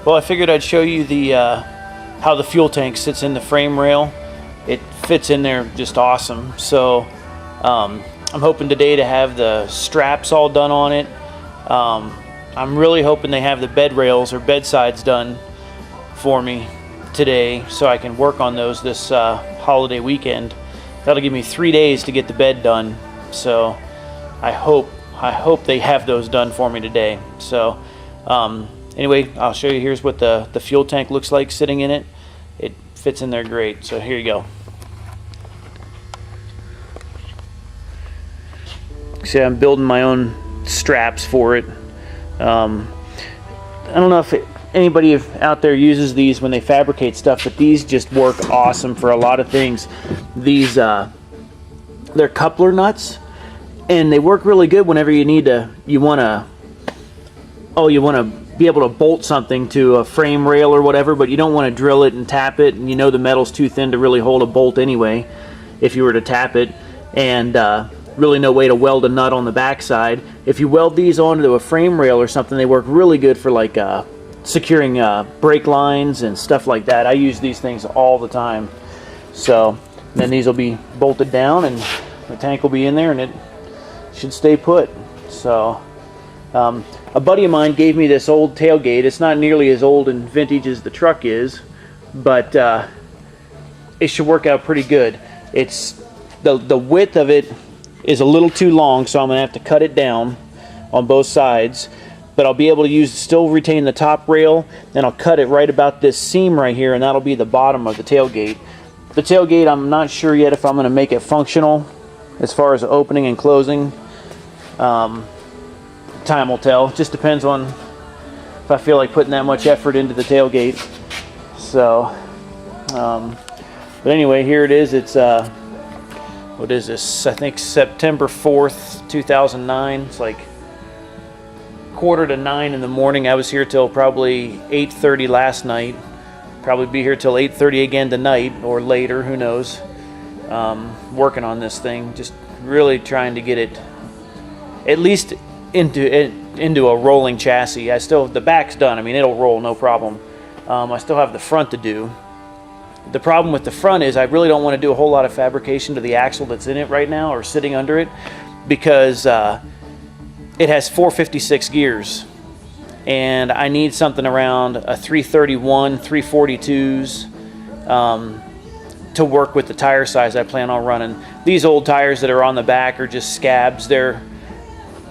Well, I figured I'd show you the how the fuel tank sits in the frame rail. It fits in there just awesome. So I'm hoping today to have the straps all done on it. I'm really hoping they have the bed rails or bed sides done for me today, so I can work on those this holiday weekend. That'll give me 3 days to get the bed done. So I hope they have those done for me today. So anyway, I'll show you. Here's what the fuel tank looks like sitting in it. It fits in there great. So here you go. See, I'm building my own straps for it. I don't know if anybody out there uses these when they fabricate stuff, but these just work awesome for a lot of things. These they're coupler nuts, and they work really good whenever you want to be able to bolt something to a frame rail or whatever, but you don't want to drill it and tap it, and you know the metal's too thin to really hold a bolt anyway if you were to tap it, and really no way to weld a nut on the backside. If you weld these onto a frame rail or something, they work really good for like securing brake lines and stuff like that. I use these things all the time. So then these will be bolted down and the tank will be in there and it should stay put. So a buddy of mine gave me this old tailgate. It's not nearly as old and vintage as the truck is, but it should work out pretty good. It's the width of it is a little too long, so I'm gonna have to cut it down on both sides, but I'll be able to still retain the top rail, and I'll cut it right about this seam right here, and that'll be the bottom of the tailgate. The tailgate, I'm not sure yet if I'm gonna make it functional as far as opening and closing. Time will tell. It just depends on if I feel like putting that much effort into the tailgate. So but anyway, here it is. It's what is this? I think September 4th, 2009. It's like 8:45 in the morning. I was here till probably 8:30 last night. Probably be here till 8:30 again tonight or later, who knows. Working on this thing, just really trying to get it at least into a rolling chassis. The back's done. I mean, it'll roll no problem. I still have the front to do. The problem with the front is I really don't want to do a whole lot of fabrication to the axle that's in it right now or sitting under it, because it has 456 gears, and I need something around a 331, 342s to work with the tire size I plan on running. These old tires that are on the back are just scabs.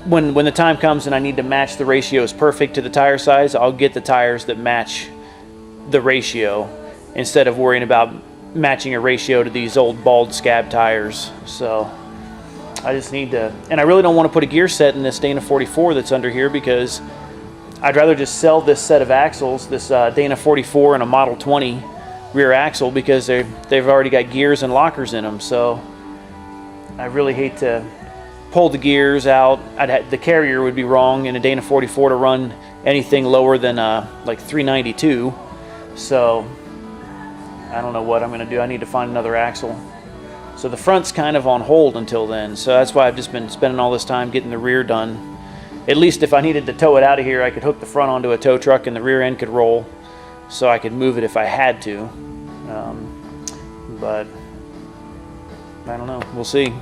When the time comes and I need to match the ratios perfect to the tire size, I'll get the tires that match the ratio, instead of worrying about matching a ratio to these old bald scab tires. So I just need to, and I really don't want to put a gear set in this Dana 44 that's under here, because I'd rather just sell this set of axles, this Dana 44 and a Model 20 rear axle, because they've already got gears and lockers in them. So I really hate to pull the gears out. The carrier would be wrong in a Dana 44 to run anything lower than like 392. So I don't know what I'm going to do. I need to find another axle. So the front's kind of on hold until then. So that's why I've just been spending all this time getting the rear done. At least if I needed to tow it out of here, I could hook the front onto a tow truck and the rear end could roll, so I could move it if I had to. But I don't know. We'll see.